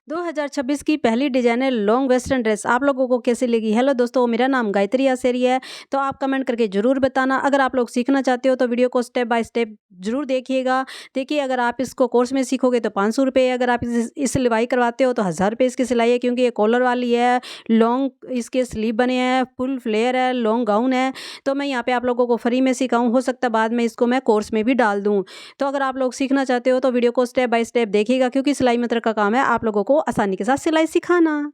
2026 की पहली designer long western dress आप लोगों को कैसी लगी? हेलो दोस्तों, मेरा नाम गायत्री आसेरी है। तो आप कमेंट करके ज़रूर बताना। अगर आप लोग सीखना चाहते हो तो वीडियो को स्टेप बाय स्टेप ज़रूर देखिएगा। देखिए, अगर आप इसको कोर्स में सीखोगे तो 500 रुपये, अगर आप इस सिलवाई करवाते हो तो 1000 रुपये इसकी सिलाई है, क्योंकि ये कॉलर वाली है, लॉन्ग इसके स्लीव बने हैं, फुल फ्लेयर है, लॉन्ग गाउन है। तो मैं यहाँ पे आप लोगों को फ्री में सिखाऊँ, हो सकता है बाद में इसको मैं कोर्स में भी डाल दूँ। तो अगर आप लोग सीखना चाहते हो तो वीडियो को स्टेप बाय स्टेप देखिएगा, क्योंकि सिलाई मित्र का काम है आप लोगों को आसानी के साथ सिलाई सिखाना।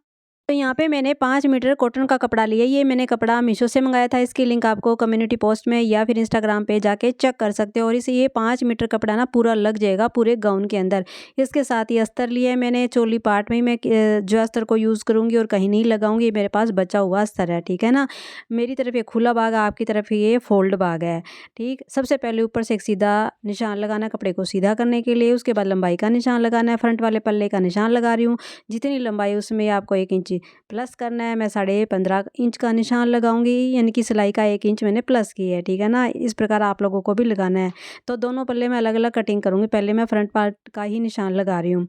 तो यहाँ पे मैंने 5 मीटर कॉटन का कपड़ा लिया। ये मैंने कपड़ा मीशो से मंगाया था। इसकी लिंक आपको कम्युनिटी पोस्ट में या फिर इंस्टाग्राम पे जाके चेक कर सकते हो। और इसे ये 5 मीटर कपड़ा ना पूरा लग जाएगा पूरे गाउन के अंदर। इसके साथ ये अस्तर लिया है मैंने। चोली पार्ट में ही मैं जो अस्तर को यूज़ करूँगी और कहीं नहीं लगाऊंगी। मेरे पास बचा हुआ अस्तर है, ठीक है ना। मेरी तरफ ये खुला भाग है, आपकी तरफ ये फोल्ड भाग है, ठीक। सबसे पहले ऊपर से एक सीधा निशान लगाना है कपड़े को सीधा करने के लिए। उसके बाद लंबाई का निशान लगाना है। फ्रंट वाले पल्ले का निशान लगा रही हूँ। जितनी लंबाई उसमें आपको 1 इंच प्लस करना है। मैं 15.5 इंच का निशान लगाऊंगी, यानी कि सिलाई का 1 इंच मैंने प्लस की है, ठीक है ना। इस प्रकार आप लोगों को भी लगाना है। तो दोनों पल्ले में अलग अलग कटिंग करूंगी। पहले मैं फ्रंट पार्ट का ही निशान लगा रही हूँ।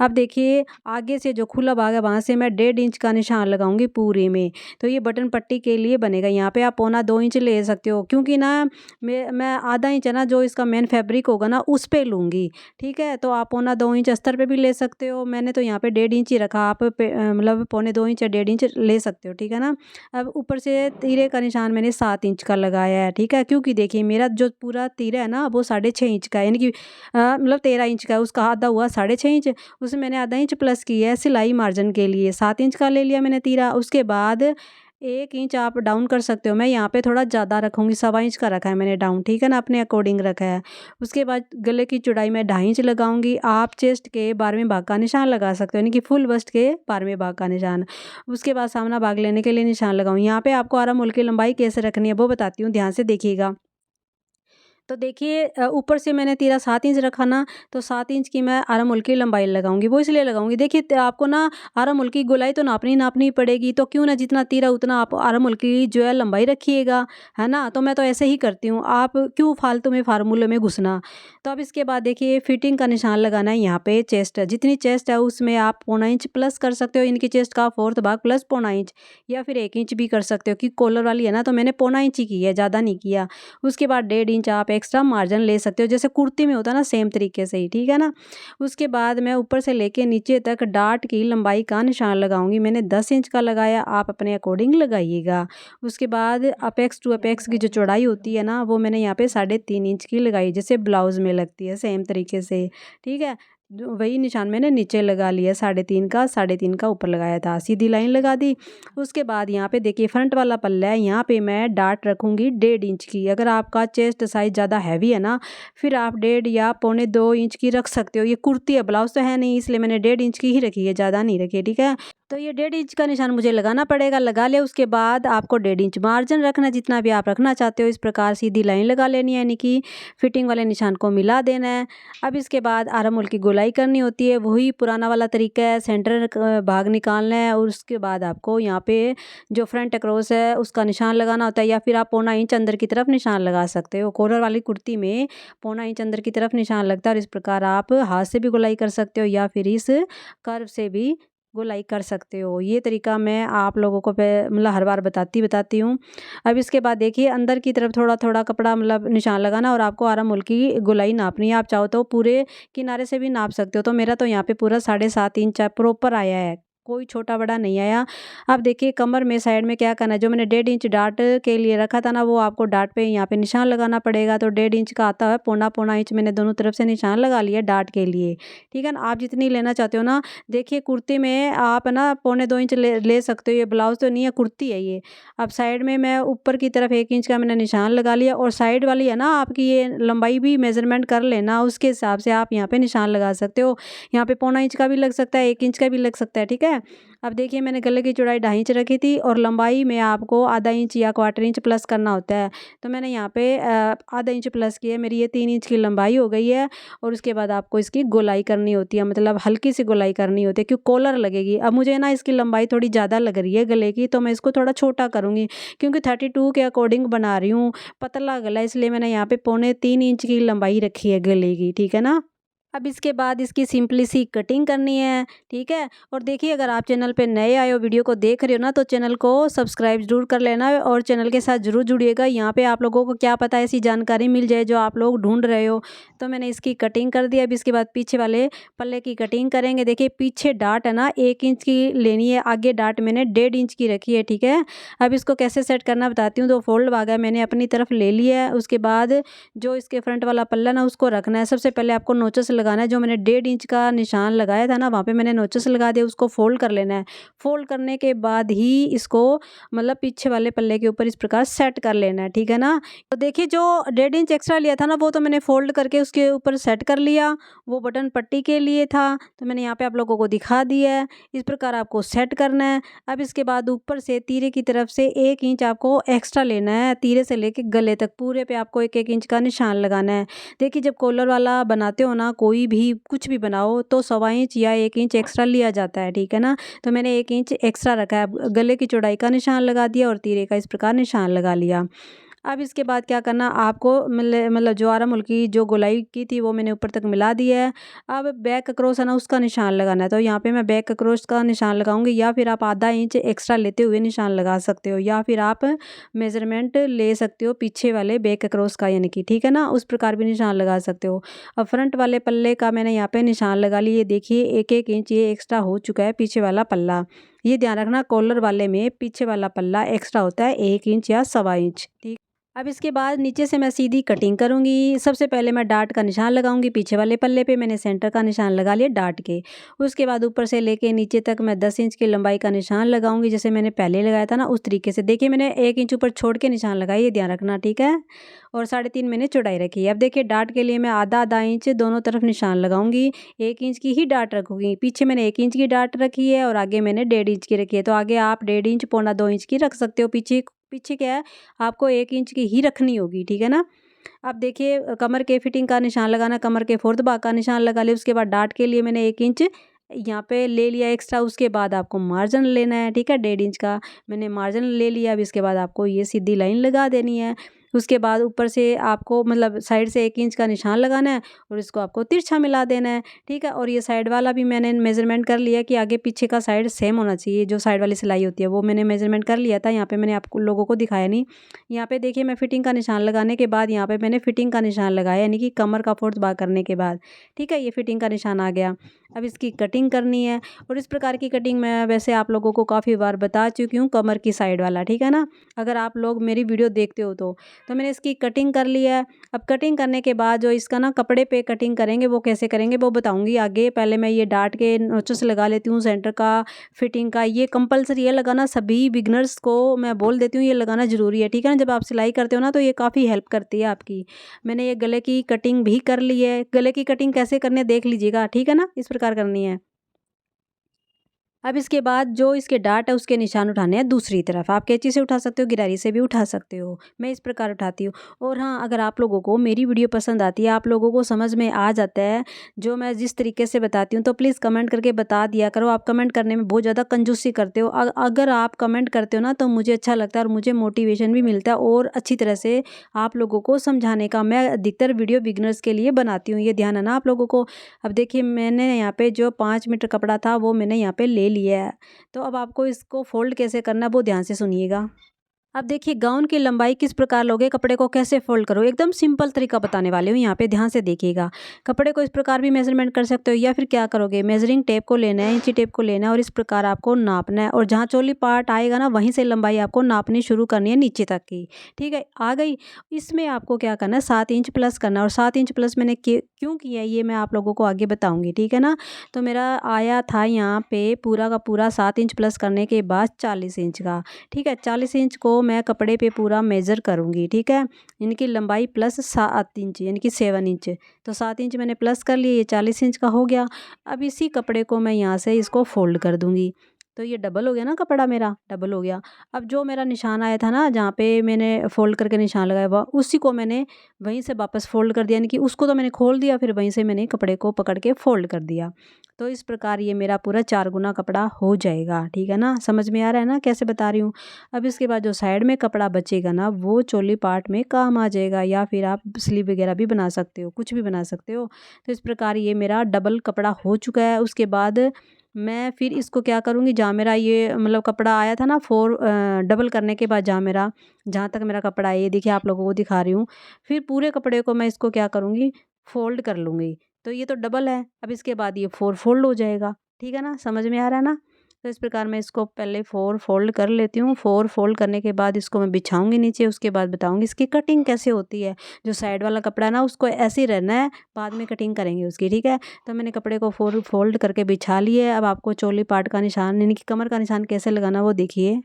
अब देखिए, आगे से जो खुला भाग है वहाँ से मैं 1.5 इंच का निशान लगाऊंगी पूरे में। तो ये बटन पट्टी के लिए बनेगा। यहाँ पे आप 1.25 इंच ले सकते हो, क्योंकि ना मैं आधा इंच है ना जो इसका मेन फैब्रिक होगा ना उस पे लूँगी, ठीक है। तो आप 1.25 इंच अस्तर पे भी ले सकते हो। मैंने तो यहाँ पे 1.5 इंच ही रखा। आप मतलब 1.25 इंच या 1.5 इंच ले सकते हो, ठीक है ना। अब ऊपर से तीरे का निशान मैंने 7 इंच का लगाया है, ठीक है। क्योंकि देखिए, मेरा जो पूरा तीरा है ना वो 6.5 इंच का है, यानी कि मतलब 13 इंच का है। उसका आधा हुआ 6.5 इंच। उसमें मैंने आधा इंच प्लस किया है सिलाई मार्जिन के लिए। 7 इंच का ले लिया मैंने तीरा। उसके बाद 1 इंच आप डाउन कर सकते हो। मैं यहाँ पे थोड़ा ज़्यादा रखूँगी, 1.25 इंच का रखा है मैंने डाउन, ठीक है ना, अपने अकॉर्डिंग रखा है। उसके बाद गले की चौड़ाई में 2.5 इंच लगाऊंगी। आप चेस्ट के 12वें भाग का निशान लगा सकते हो, यानी कि फुल बस्ट के 12वें भाग का निशान। उसके बाद सामना भाग लेने के लिए निशान लगाऊँ। यहाँ पे आपको आरा मूल की लंबाई कैसे रखनी है वो बताती हूँ, ध्यान से देखिएगा। तो देखिए, ऊपर से मैंने तीरा 7 इंच रखा ना, तो 7 इंच की मैं आरा मूल की लंबाई लगाऊंगी। वो इसलिए लगाऊंगी, देखिए आपको ना आरा मूल की गोलाई तो नापनी पड़ेगी। तो क्यों ना जितना तीरा उतना आप आरा मूल की जो है लंबाई रखिएगा, है ना। तो मैं तो ऐसे ही करती हूँ, आप क्यों फालतू में फार्मूले में घुसना। तो अब इसके बाद देखिए, फिटिंग का निशान लगाना है। यहाँ पे चेस्ट है, जितनी चेस्ट है उसमें आप 1.25 इंच प्लस कर सकते हो। इनकी चेस्ट का 4th भाग प्लस 1.25 इंच, या फिर 1 इंच भी कर सकते हो, कि कॉलर वाली है ना, तो मैंने 1.25 इंच ही की है, ज़्यादा नहीं किया। उसके बाद 1.5 इंच आप एक्स्ट्रा मार्जिन ले सकते हो, जैसे कुर्ती में होता है ना, सेम तरीके से ही, ठीक है ना। उसके बाद मैं ऊपर से लेके नीचे तक डार्ट की लंबाई का निशान लगाऊंगी। मैंने 10 इंच का लगाया, आप अपने अकॉर्डिंग लगाइएगा। उसके बाद अपेक्स टू अपेक्स की जो चौड़ाई होती है ना, वो मैंने यहाँ पे 3.5 इंच की लगाई, जैसे ब्लाउज में लगती है सेम तरीके से, ठीक है। जो वही निशान मैंने नीचे लगा लिया, 3.5 का ऊपर लगाया था, सीधी लाइन लगा दी। उसके बाद यहाँ पे देखिए, फ्रंट वाला पल्ला है, यहाँ पे मैं डार्ट रखूँगी 1.5 इंच की। अगर आपका चेस्ट साइज ज़्यादा हैवी है ना, फिर आप 1.5 या 1.25 इंच की रख सकते हो। ये कुर्ती है, ब्लाउज तो है नहीं, इसलिए मैंने 1.5 इंच की ही रखी है, ज़्यादा नहीं रखी है, ठीक है। तो ये 1.5 इंच का निशान मुझे लगाना पड़ेगा। लगा ले, उसके बाद आपको 1.5 इंच मार्जिन रखना है, जितना भी आप रखना चाहते हो। इस प्रकार सीधी लाइन लगा लेनी है, यानी कि फिटिंग वाले निशान को मिला देना है। अब इसके बाद आरा मूल की गोलाई करनी होती है, वही पुराना वाला तरीका है। सेंटर भाग निकालना है, और उसके बाद आपको यहाँ पे जो फ्रंट अक्रॉस है उसका निशान लगाना होता है, या फिर आप 1.25 इंच अंदर की तरफ निशान लगा सकते हो। कॉलर वाली कुर्ती में 1.25 इंच अंदर की तरफ निशान लगता है। और इस प्रकार आप हाथ से भी गोलाई कर सकते हो, या फिर इस कर्व से भी गोलाई कर सकते हो। ये तरीका मैं आप लोगों को मतलब हर बार बताती हूँ। अब इसके बाद देखिए, अंदर की तरफ थोड़ा थोड़ा कपड़ा मतलब निशान लगाना, और आपको आरा मूल की गोलाई नापनी है। आप चाहो तो पूरे किनारे से भी नाप सकते हो। तो मेरा तो यहाँ पे पूरा 7.5 इंच प्रॉपर आया है, कोई छोटा बड़ा नहीं आया। अब देखिए, कमर में साइड में क्या करना है, जो मैंने 1.5 इंच डार्ट के लिए रखा था ना, वो आपको डार्ट पे यहाँ पे निशान लगाना पड़ेगा। तो 1.5 इंच का आता है, 1.25 इंच मैंने दोनों तरफ से निशान लगा लिया डार्ट के लिए, ठीक है ना। आप जितनी लेना चाहते हो ना, देखिए कुर्ती में आप ना 1.25 इंच ले सकते हो। ये ब्लाउज तो नहीं है, कुर्ती है ये। अब साइड में मैं ऊपर की तरफ 1 इंच का मैंने निशान लगा लिया, और साइड वाली है ना आपकी, ये लंबाई भी मेजरमेंट कर लेना, उसके हिसाब से आप यहाँ पे निशान लगा सकते हो। यहाँ पे 1.25 इंच का भी लग सकता है, 1 इंच का भी लग सकता है, ठीक है। अब देखिए, मैंने गले की चौड़ाई 2.5 इंच रखी थी, और लंबाई में आपको आधा इंच या 1/4 इंच प्लस करना होता है। तो मैंने यहाँ पे आधा इंच प्लस किया, मेरी ये 3 इंच की लंबाई हो गई है। और उसके बाद आपको इसकी गोलाई करनी होती है, मतलब हल्की सी गोलाई करनी होती है, क्योंकि कॉलर लगेगी। अब मुझे ना इसकी लंबाई थोड़ी ज़्यादा लग रही है गले की, तो मैं इसको थोड़ा छोटा करूँगी, क्योंकि 32 के अकॉर्डिंग बना रही हूँ। पतला गला, इसलिए मैंने यहाँ पे 3.25 इंच की लंबाई रखी है गले की, ठीक है ना। अब इसके बाद इसकी सिंपली सी कटिंग करनी है, ठीक है। और देखिए अगर आप चैनल पे नए आए हो, वीडियो को देख रहे हो ना, तो चैनल को सब्सक्राइब ज़रूर कर लेना और चैनल के साथ ज़रूर जुड़िएगा। यहाँ पे आप लोगों को क्या पता ऐसी जानकारी मिल जाए जो आप लोग ढूंढ रहे हो। तो मैंने इसकी कटिंग कर दी। अब इसके बाद पीछे वाले पल्ले की कटिंग करेंगे। देखिए पीछे डाट है ना 1 इंच की लेनी है, आगे डाट मैंने 1.5 इंच की रखी है, ठीक है। अब इसको कैसे सेट करना बताती हूँ। तो फोल्ड भागा मैंने अपनी तरफ ले लिया है। उसके बाद जो इसके फ्रंट वाला पल्ला ना उसको रखना है। सबसे पहले आपको नोचस लगाना है। जो मैंने 1.5 इंच का निशान लगाया था ना, वहाँ पे मैंने नोचस लगा दिया। उसको फोल्ड कर लेना है। फोल्ड करने के बाद ही इसको मतलब पीछे वाले पल्ले के ऊपर इस प्रकार सेट कर लेना है, ठीक है ना। तो देखिए जो 1.5 इंच एक्स्ट्रा लिया था ना, वो तो मैंने फोल्ड करके उसके ऊपर सेट कर लिया। वो बटन पट्टी के लिए था, तो मैंने यहाँ पे आप लोगों को दिखा दिया है। इस प्रकार आपको सेट करना है। अब इसके बाद ऊपर से तीरे की तरफ से 1 इंच आपको एक्स्ट्रा लेना है। तीरे से लेके गले तक पूरे पे आपको 1-1 इंच का निशान लगाना है। देखिए जब कॉलर वाला बनाते हो ना, कोई भी कुछ भी बनाओ, तो 1.25 इंच या 1 इंच एक्स्ट्रा लिया जाता है, ठीक है ना। तो मैंने 1 इंच एक्स्ट्रा रखा है। अब गले की चौड़ाई का निशान लगा दिया और तीरे का इस प्रकार निशान लगा लिया। अब इसके बाद क्या करना आपको, मतलब जो आरा मूल की जो गोलाई की थी वो मैंने ऊपर तक मिला दी है। अब बैक अक्रॉस है ना, उसका निशान लगाना है। तो यहाँ पे मैं बैक अक्रॉस का निशान लगाऊंगी, या फिर आप आधा इंच एक्स्ट्रा लेते हुए निशान लगा सकते हो, या फिर आप मेजरमेंट ले सकते हो पीछे वाले बैक अक्रॉस का, यानी कि ठीक है ना, उस प्रकार भी निशान लगा सकते हो। अब फ्रंट वाले पल्ले का मैंने यहाँ पे निशान लगा लिए। देखिए 1-1 इंच ये एक्स्ट्रा हो चुका है पीछे वाला पल्ला। ये ध्यान रखना, कॉलर वाले में पीछे वाला पल्ला एक्स्ट्रा होता है 1 इंच या 1.25 इंच, ठीक। अब इसके बाद नीचे से मैं सीधी कटिंग करूँगी। सबसे पहले मैं डाट का निशान लगाऊंगी। पीछे वाले पल्ले पे मैंने सेंटर का निशान लगा लिया डाट के। उसके बाद ऊपर से लेके नीचे तक मैं 10 इंच की लंबाई का निशान लगाऊंगी, जैसे मैंने पहले लगाया था ना उस तरीके से। देखिए मैंने 1 इंच ऊपर छोड़ के निशान लगाया, ये ध्यान रखना, ठीक है। और 3.5 मैंने चौड़ाई रखी है। अब देखिए डाट के लिए मैं आधा इंच दोनों तरफ निशान लगाऊंगी। 1 इंच की ही डाट रखूँगी। पीछे मैंने 1 इंच की डाट रखी है और आगे मैंने 1.5 इंच की रखी है। तो आगे आप 1.5 इंच, 1.25 इंच की रख सकते हो। पीछे पीछे क्या है, आपको 1 इंच की ही रखनी होगी, ठीक है ना। अब देखिए कमर के फिटिंग का निशान लगाना, कमर के फोर्थ भाग का निशान लगा लिया। उसके बाद डाट के लिए मैंने 1 इंच यहाँ पे ले लिया एक्स्ट्रा। उसके बाद आपको मार्जिन लेना है, ठीक है, 1.5 इंच का मैंने मार्जिन ले लिया। अब इसके बाद आपको ये सीधी लाइन लगा देनी है। उसके बाद ऊपर से आपको मतलब साइड से 1 इंच का निशान लगाना है और इसको आपको तिरछा मिला देना है, ठीक है। और ये साइड वाला भी मैंने मेजरमेंट कर लिया कि आगे पीछे का साइड सेम होना चाहिए। जो साइड वाली सिलाई होती है वो मैंने मेजरमेंट कर लिया था। यहाँ पे मैंने आपको लोगों को दिखाया नहीं। यहाँ पे देखिए मैं फिटिंग का निशान लगाने के बाद यहाँ पे मैंने फिटिंग का निशान लगाया, यानी कि कमर का फोर्थ भाग करने के बाद, ठीक है। ये फिटिंग का निशान आ गया। अब इसकी कटिंग करनी है और इस प्रकार की कटिंग मैं वैसे आप लोगों को काफ़ी बार बता चुकी हूँ, कमर की साइड वाला, ठीक है ना। अगर आप लोग मेरी वीडियो देखते हो तो मैंने इसकी कटिंग कर लिया है। अब कटिंग करने के बाद जो इसका ना कपड़े पे कटिंग करेंगे, वो कैसे करेंगे वो बताऊंगी आगे। पहले मैं ये डाट के नोचेस लगा लेती हूँ सेंटर का। फिटिंग का ये कंपलसरी है लगाना, सभी बिगनर्स को मैं बोल देती हूँ ये लगाना ज़रूरी है, ठीक है ना। जब आप सिलाई करते हो ना तो ये काफ़ी हेल्प करती है आपकी। मैंने ये गले की कटिंग भी कर ली है। गले की कटिंग कैसे करनी है देख लीजिएगा, ठीक है ना, इस प्रकार करनी है। अब इसके बाद जो इसके डाट है उसके निशान उठाने हैं दूसरी तरफ। आप कैंची से उठा सकते हो, गिरारी से भी उठा सकते हो। मैं इस प्रकार उठाती हूँ। और हाँ, अगर आप लोगों को मेरी वीडियो पसंद आती है, आप लोगों को समझ में आ जाता है जो मैं जिस तरीके से बताती हूँ, तो प्लीज़ कमेंट करके बता दिया करो। आप कमेंट करने में बहुत ज़्यादा कंजूसी करते हो। अगर आप कमेंट करते हो ना तो मुझे अच्छा लगता है और मुझे मोटिवेशन भी मिलता है और अच्छी तरह से आप लोगों को समझाने का। मैं अधिकतर वीडियो बिगनर्स के लिए बनाती हूँ, ये ध्यान है ना आप लोगों को। अब देखिए मैंने यहाँ पे जो 5 मीटर कपड़ा था वो मैंने यहाँ पे ले लिया है। तो अब आपको इसको फोल्ड कैसे करना है वो ध्यान से सुनिएगा। अब देखिए गाउन की लंबाई किस प्रकार लोगे, कपड़े को कैसे फोल्ड करो, एकदम सिंपल तरीका बताने वाले हूँ, यहाँ पे ध्यान से देखिएगा। कपड़े को इस प्रकार भी मेजरमेंट कर सकते हो, या फिर क्या करोगे, मेजरिंग टेप को लेना है, इंची टेप को लेना है और इस प्रकार आपको नापना है। और जहाँ चोली पार्ट आएगा ना वहीं से लंबाई आपको नापनी शुरू करनी है नीचे तक की, ठीक है। आ गई। इसमें आपको क्या करना है, 7 इंच प्लस करना है। और 7 इंच प्लस मैंने क्यों किया है ये मैं आप लोगों को आगे बताऊँगी, ठीक है ना। तो मेरा आया था यहाँ पे पूरा का पूरा 7 इंच प्लस करने के बाद 40 इंच का, ठीक है। 40 इंच को मैं कपड़े पे पूरा मेज़र करूँगी, ठीक है। इनकी लंबाई प्लस 7 इंच यानी कि 7 इंच। तो 7 इंच मैंने प्लस कर लिए, ये 40 इंच का हो गया। अब इसी कपड़े को मैं यहाँ से इसको फोल्ड कर दूँगी। तो ये डबल हो गया ना कपड़ा, मेरा डबल हो गया। अब जो मेरा निशान आया था ना, जहाँ पे मैंने फ़ोल्ड करके निशान लगाया हुआ, उसी को मैंने वहीं से वापस फ़ोल्ड कर दिया, यानी कि उसको तो मैंने खोल दिया, फिर वहीं से मैंने कपड़े को पकड़ के फ़ोल्ड कर दिया। तो इस प्रकार ये मेरा पूरा 4 गुना कपड़ा हो जाएगा, ठीक है ना? समझ में आ रहा है ना कैसे बता रही हूँ? अब इसके बाद जो साइड में कपड़ा बचेगा ना, वो चोली पार्ट में काम आ जाएगा, या फिर आप स्लीव वगैरह भी बना सकते हो, कुछ भी बना सकते हो। तो इस प्रकार ये मेरा डबल कपड़ा हो चुका है। उसके बाद मैं फिर इसको क्या करूँगी, जहाँ मेरा ये मतलब कपड़ा आया था ना डबल करने के बाद, जहाँ तक मेरा कपड़ा है, ये देखिए आप लोगों को दिखा रही हूँ। फिर पूरे कपड़े को मैं इसको क्या करूँगी, फ़ोल्ड कर लूँगी। तो ये तो डबल है, अब इसके बाद ये 4 फ़ोल्ड हो जाएगा, ठीक है ना? समझ में आ रहा है ना? तो इस प्रकार मैं इसको पहले 4 फ़ोल्ड कर लेती हूँ। 4 फ़ोल्ड करने के बाद इसको मैं बिछाऊँगी नीचे, उसके बाद बताऊँगी इसकी कटिंग कैसे होती है। जो साइड वाला कपड़ा है ना, उसको ऐसे ही रहना है, बाद में कटिंग करेंगे उसकी, ठीक है? तो मैंने कपड़े को 4 फ़ोल्ड करके बिछा लिए। अब आपको चोली पार्ट का निशान, यानी कि कमर का निशान कैसे लगाना है वो देखिए।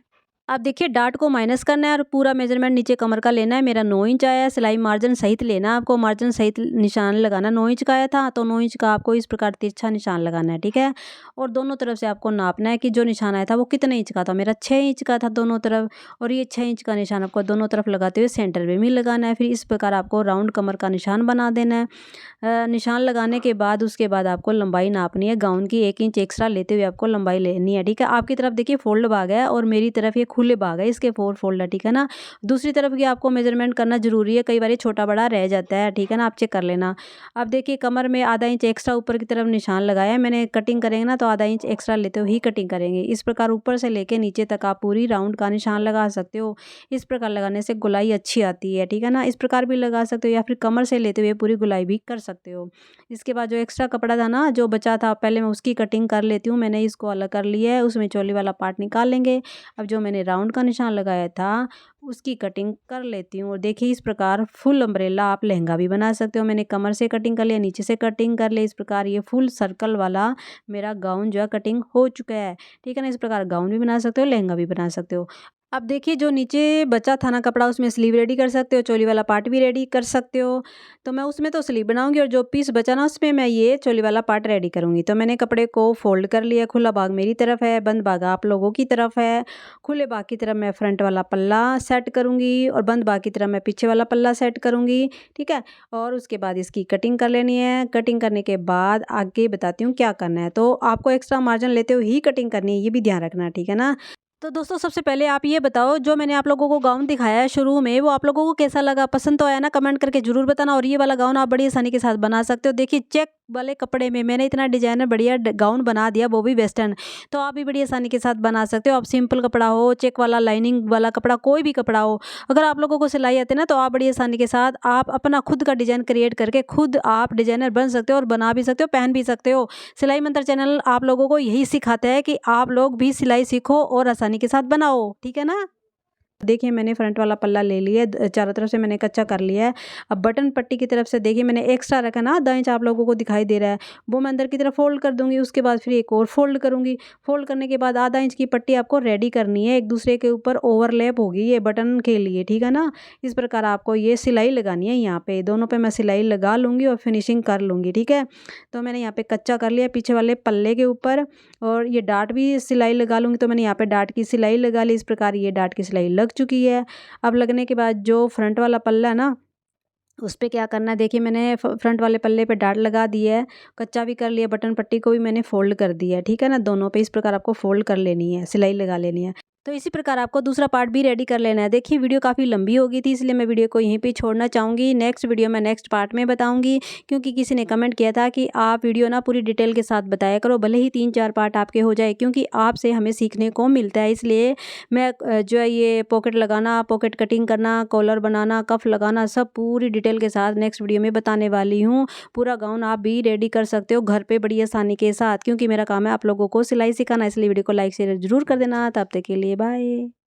अब देखिए, डार्ट को माइनस करना है और पूरा मेजरमेंट नीचे कमर का लेना है। मेरा 9 इंच आया है, सिलाई मार्जिन सहित लेना है आपको, मार्जिन सहित निशान लगाना। 9 इंच का आया था, तो 9 इंच का आपको इस प्रकार तिरछा निशान लगाना है, ठीक है? और दोनों तरफ से आपको नापना है कि जो निशान आया था वो कितने इंच का था। मेरा 6 इंच का था दोनों तरफ, और ये 6 इंच का निशान आपको दोनों तरफ लगाते हुए सेंटर में भी लगाना है। फिर इस प्रकार आपको राउंड कमर का निशान बना देना है। निशान लगाने के बाद उसके बाद आपको लंबाई नापनी है गाउन की, 1 इंच एक्स्ट्रा लेते हुए आपको लंबाई लेनी है, ठीक है? आपकी तरफ देखिए फ़ोल्ड भाग है और मेरी तरफ ये खुले भाग है, इसके 4 फ़ोल्ड है, ठीक है ना? दूसरी तरफ की आपको मेज़रमेंट करना ज़रूरी है, कई बार ये छोटा-बड़ा रह जाता है, ठीक है ना? आप चेक कर लेना। अब देखिए, कमर में आधा इंच एक्स्ट्रा ऊपर की तरफ निशान लगाया है मैंने। कटिंग करेंगे ना, तो आधा इंच एक्स्ट्रा लेते हुए ही कटिंग करेंगे। इस प्रकार ऊपर से लेके नीचे तक आप पूरी राउंड का निशान लगा सकते हो। इस प्रकार लगाने से गोलाई अच्छी आती है, ठीक है ना? इस प्रकार भी लगा सकते हो, या फिर कमर से लेते हुए पूरी गोलाई भी कर सकते हो। इसके बाद जो एक्स्ट्रा कपड़ा था ना, जो बचा था, पहले मैं उसकी कटिंग कर लेती हूँ। मैंने इसको अलग कर लिया है, उसमें चोली वाला पार्ट निकाल लेंगे। अब जो मैंने राउंड का निशान लगाया था, उसकी कटिंग कर लेती हूँ। और देखिए, इस प्रकार फुल अम्ब्रेला आप लहंगा भी बना सकते हो। मैंने कमर से कटिंग कर लिया, नीचे से कटिंग कर लिया। इस प्रकार ये फुल सर्कल वाला मेरा गाउन जो है कटिंग हो चुका है, ठीक है ना? इस प्रकार गाउन भी बना सकते हो, लहंगा भी बना सकते हो। अब देखिए, जो नीचे बचा था ना कपड़ा, उसमें स्लीव रेडी कर सकते हो, चोली वाला पार्ट भी रेडी कर सकते हो। तो मैं उसमें तो स्लीव बनाऊंगी, और जो पीस बचा ना, उसमें मैं ये चोली वाला पार्ट रेडी करूंगी। तो मैंने कपड़े को फोल्ड कर लिया। खुला भाग मेरी तरफ है, बंद भाग आप लोगों की तरफ है। खुले भाग की तरफ मैं फ्रंट वाला पल्ला सेट करूंगी, और बंद भाग की तरफ मैं पीछे वाला पल्ला सेट करूंगी, ठीक है? और उसके बाद इसकी कटिंग कर लेनी है। कटिंग करने के बाद आगे बताती हूँ क्या करना है। तो आपको एक्स्ट्रा मार्जिन लेते हुए ही कटिंग करनी है, ये भी ध्यान रखना, ठीक है ना? तो दोस्तों, सबसे पहले आप ये बताओ, जो मैंने आप लोगों को गाउन दिखाया है शुरू में, वो आप लोगों को कैसा लगा? पसंद तो आया ना? कमेंट करके जरूर बताना। और ये वाला गाउन आप बड़ी आसानी के साथ बना सकते हो। देखिए, चेक वाले कपड़े में मैंने इतना डिजाइनर बढ़िया गाउन बना दिया, वो भी वेस्टर्न। तो आप भी बड़ी आसानी के साथ बना सकते हो। आप सिंपल कपड़ा हो, चेक वाला, लाइनिंग वाला कपड़ा, कोई भी कपड़ा हो, अगर आप लोगों को सिलाई आती है ना, तो आप बड़ी आसानी के साथ आप अपना खुद का डिजाइन क्रिएट करके खुद आप डिजाइनर बन सकते हो, और बना भी सकते हो, पहन भी सकते हो। सिलाई मंत्र चैनल आप लोगों को यही सिखाता है कि आप लोग भी सिलाई सीखो और आसानी के साथ बनाओ, ठीक है ना? देखिए, मैंने फ्रंट वाला पल्ला ले लिया है, चारों तरफ से मैंने कच्चा कर लिया है। अब बटन पट्टी की तरफ से देखिए, मैंने एक्स्ट्रा रखा ना, आधा इंच आप लोगों को दिखाई दे रहा है, वो मैं अंदर की तरफ फोल्ड कर दूंगी। उसके बाद फिर एक और फोल्ड करूंगी। फोल्ड करने के बाद आधा इंच की पट्टी आपको रेडी करनी है, एक दूसरे के ऊपर ओवरलैप होगी ये बटन के लिए, ठीक है ना? इस प्रकार आपको ये सिलाई लगानी है। यहाँ पे दोनों पे मैं सिलाई लगा लूँगी और फिनिशिंग कर लूँगी, ठीक है? तो मैंने यहाँ पे कच्चा कर लिया पीछे वाले पल्ले के ऊपर, और ये डाट भी सिलाई लगा लूँगी। तो मैंने यहाँ पे डाट की सिलाई लगा ली। इस प्रकार ये डाट की सिलाई लग चुकी है। अब लगने के बाद जो फ्रंट वाला पल्ला है ना, उस पे क्या करना है, देखिए मैंने फ्रंट वाले पल्ले पे डाट लगा दी है, कच्चा भी कर लिया, बटन पट्टी को भी मैंने फोल्ड कर दिया है, ठीक है ना? दोनों पे इस प्रकार आपको फोल्ड कर लेनी है, सिलाई लगा लेनी है। तो इसी प्रकार आपको दूसरा पार्ट भी रेडी कर लेना है। देखिए, वीडियो काफ़ी लंबी हो गई थी, इसलिए मैं वीडियो को यहीं पे छोड़ना चाहूँगी। नेक्स्ट वीडियो में नेक्स्ट पार्ट में बताऊँगी, क्योंकि किसी ने कमेंट किया था कि आप वीडियो ना पूरी डिटेल के साथ बताया करो, भले ही 3-4 पार्ट आपके हो जाए, क्योंकि आपसे हमें सीखने को मिलता है। इसलिए मैं जो है ये पॉकेट लगाना, पॉकेट कटिंग करना, कॉलर बनाना, कफ लगाना, सब पूरी डिटेल के साथ नेक्स्ट वीडियो में बताने वाली हूँ। पूरा गाउन आप भी रेडी कर सकते हो घर पे बड़ी आसानी के साथ, क्योंकि मेरा काम है आप लोगों को सिलाई सिखाना। इसलिए वीडियो को लाइक शेयर जरूर कर देना। तब तक के लिए बाय।